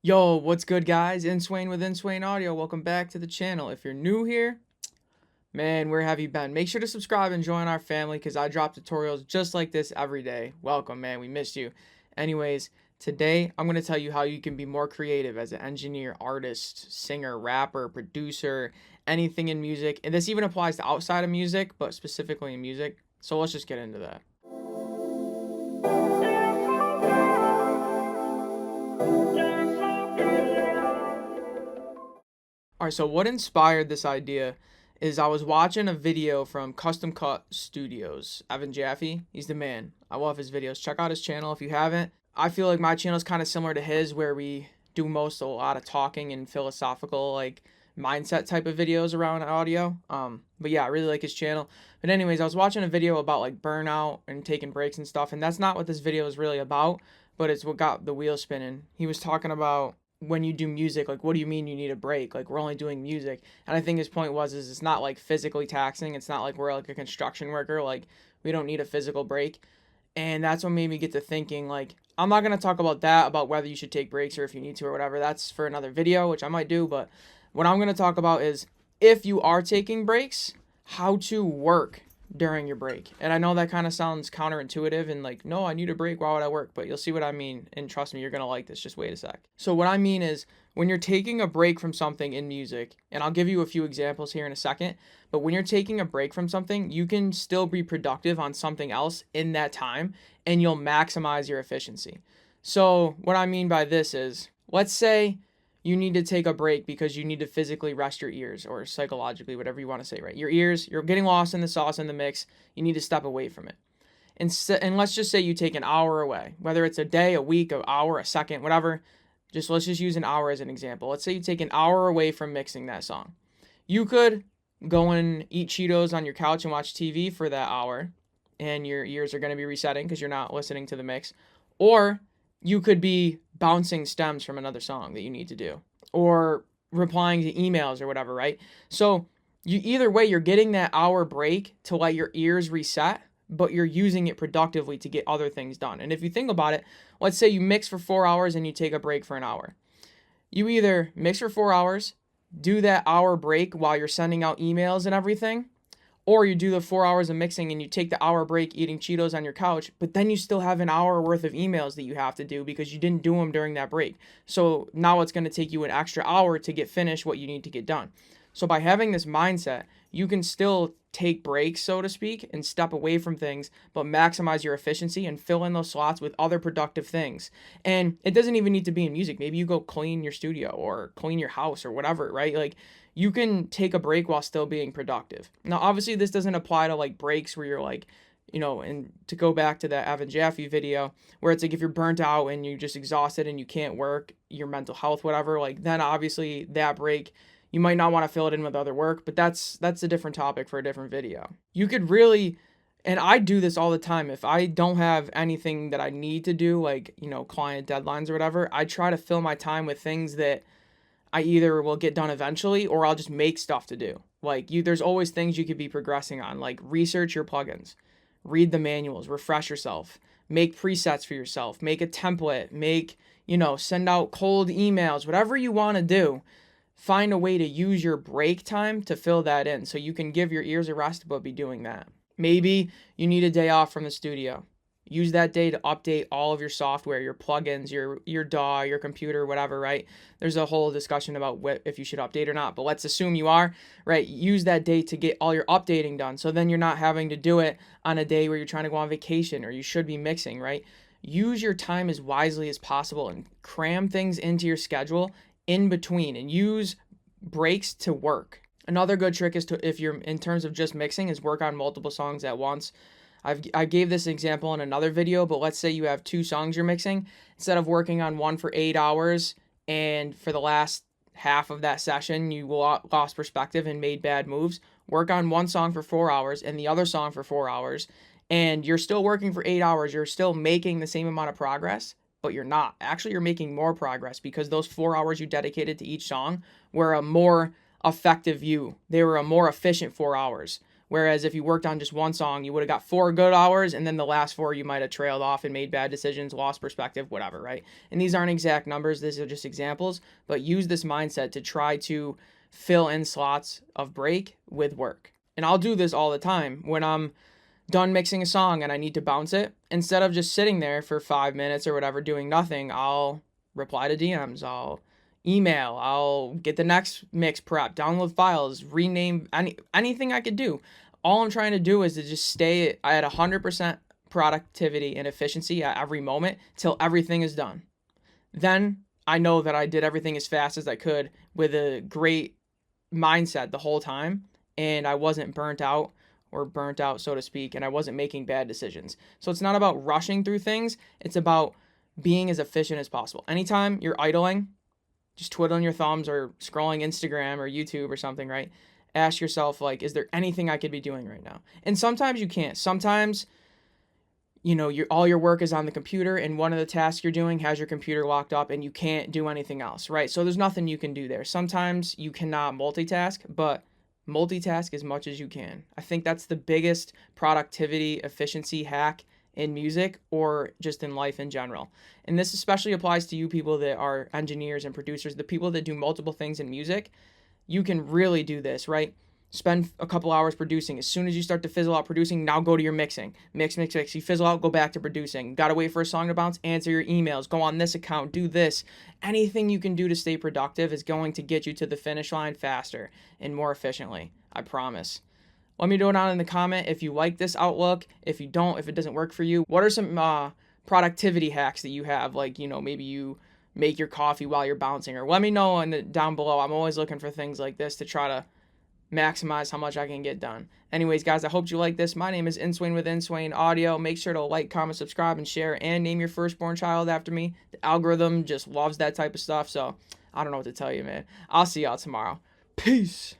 Yo, what's good, guys? Inswain with Inswain Audio. Welcome back to the channel. If you're new here, man, where have you been? Make sure to subscribe and join our family because I drop tutorials just like this every day. Welcome, man. We missed you. Anyways, today I'm going to tell you how you can be more creative as an engineer, artist, singer, rapper, producer, anything in music. And this even applies to outside of music, but specifically in music. So let's just get into that. All right, so what inspired this idea is I was watching a video from Custom Cut Studios. Evan Jaffe, he's the man. I love his videos. Check out his channel if you haven't. I feel like my channel is kind of similar to his, where we do a lot of talking and philosophical, like mindset type of videos around audio. But yeah, I really like his channel. But anyways, I was watching a video about like burnout and taking breaks and stuff, and that's not what this video is really about, but it's what got the wheel spinning. He was talking about when you do music, like what do you mean you need a break? Like we're only doing music. And I think his point was is it's not like physically taxing. It's not like we're like a construction worker, like we don't need a physical break. And that's what made me get to thinking like I'm not going to talk about that, about whether you should take breaks or if you need to or whatever. That's for another video, which I might do, but what I'm going to talk about is if you are taking breaks, how to work during your break. And I know that kind of sounds counterintuitive and like, no, I need a break. Why would I work? But you'll see what I mean. And trust me, you're going to like this. Just wait a sec. So, what I mean is when you're taking a break from something in music, and I'll give you a few examples here in a second, but when you're taking a break from something, you can still be productive on something else in that time and you'll maximize your efficiency. So, what I mean by this is let's say you need to take a break because you need to physically rest your ears or psychologically, whatever you want to say, right? Your ears, you're getting lost in the sauce in the mix. You need to step away from it. And let's just say you take an hour away, whether it's a day, a week, an hour, a second, whatever. Let's just use an hour as an example. Let's say you take an hour away from mixing that song. You could go and eat Cheetos on your couch and watch TV for that hour, and your ears are going to be resetting because you're not listening to the mix. Or you could be bouncing stems from another song that you need to do or replying to emails or whatever, right? So you either way you're getting that hour break to let your ears reset, but you're using it productively to get other things done. And if you think about it, let's say you mix for 4 hours and you take a break for an hour. You either mix for 4 hours, do that hour break while you're sending out emails and everything, or you do the 4 hours of mixing and you take the hour break eating Cheetos on your couch, but then you still have an hour worth of emails that you have to do because you didn't do them during that break. So now it's going to take you an extra hour to get finished what you need to get done. So by having this mindset, you can still take breaks, so to speak, and step away from things, but maximize your efficiency and fill in those slots with other productive things. And it doesn't even need to be in music. Maybe you go clean your studio or clean your house or whatever, right? Like you can take a break while still being productive. Now, obviously, this doesn't apply to like breaks where you're like, and to go back to that Evan Jaffe video where it's like if you're burnt out and you're just exhausted and you can't work, your mental health, whatever, like then obviously that break you might not want to fill it in with other work, but that's a different topic for a different video. You could really, and I do this all the time. If I don't have anything that I need to do, like, client deadlines or whatever, I try to fill my time with things that I either will get done eventually or I'll just make stuff to do. Like there's always things you could be progressing on, like research your plugins, read the manuals, refresh yourself, make presets for yourself, make a template, send out cold emails, whatever you want to do. Find a way to use your break time to fill that in so you can give your ears a rest but be doing that. Maybe you need a day off from the studio. Use that day to update all of your software, your plugins, your DAW, your computer, whatever, right? There's a whole discussion about if you should update or not, but let's assume you are, right? Use that day to get all your updating done. So then you're not having to do it on a day where you're trying to go on vacation or you should be mixing, right? Use your time as wisely as possible and cram things into your schedule in between and use breaks to work. Another good trick is to, if you're in terms of just mixing, is work on multiple songs at once. I gave this example in another video, but let's say you have 2 songs you're mixing. Instead of working on one for 8 hours and for the last half of that session you lost perspective and made bad moves, work on one song for 4 hours and the other song for 4 hours, and you're still working for 8 hours. You're still making the same amount of progress, but you're not. Actually, you're making more progress because those 4 hours you dedicated to each song were a more effective you. They were a more efficient 4 hours. Whereas if you worked on just one song, you would have got 4 good hours, and then the last 4 you might have trailed off and made bad decisions, lost perspective, whatever, right? And these aren't exact numbers, these are just examples, but use this mindset to try to fill in slots of break with work. And I'll do this all the time when I'm done mixing a song and I need to bounce it. Instead of just sitting there for 5 minutes or whatever doing nothing, I'll reply to DMs, I'll email, I'll get the next mix prep, download files, rename, anything I could do. All I'm trying to do is to just stay at 100% productivity and efficiency at every moment till everything is done. Then I know that I did everything as fast as I could with a great mindset the whole time, and I wasn't burnt out, so to speak, and I wasn't making bad decisions. So it's not about rushing through things, it's about being as efficient as possible. Anytime you're idling, just twiddling your thumbs or scrolling Instagram or YouTube or something, right? Ask yourself, like, is there anything I could be doing right now? And sometimes you can't. Sometimes, all your work is on the computer, and one of the tasks you're doing has your computer locked up and you can't do anything else, right? So there's nothing you can do there. Sometimes you cannot multitask, but multitask as much as you can. I think that's the biggest productivity efficiency hack in music or just in life in general. And this especially applies to you people that are engineers and producers, the people that do multiple things in music. You can really do this, right? Spend a couple hours producing. As soon as you start to fizzle out producing, now go to your mixing. Mix. You fizzle out, go back to producing. Gotta wait for a song to bounce, answer your emails, go on this account, do this. Anything you can do to stay productive is going to get you to the finish line faster and more efficiently. I promise. Let me know down in the comment if you like this outlook. If you don't, if it doesn't work for you, what are some productivity hacks that you have? Like, maybe you make your coffee while you're bouncing, or let me know down below. I'm always looking for things like this to try to maximize how much I can get done. Anyways, guys, I hope you like this. My name is Inswain with Inswain Audio. Make sure to like, comment, subscribe, and share, and name your firstborn child after me. The algorithm just loves that type of stuff, so I don't know what to tell you, man. I'll see y'all tomorrow. Peace.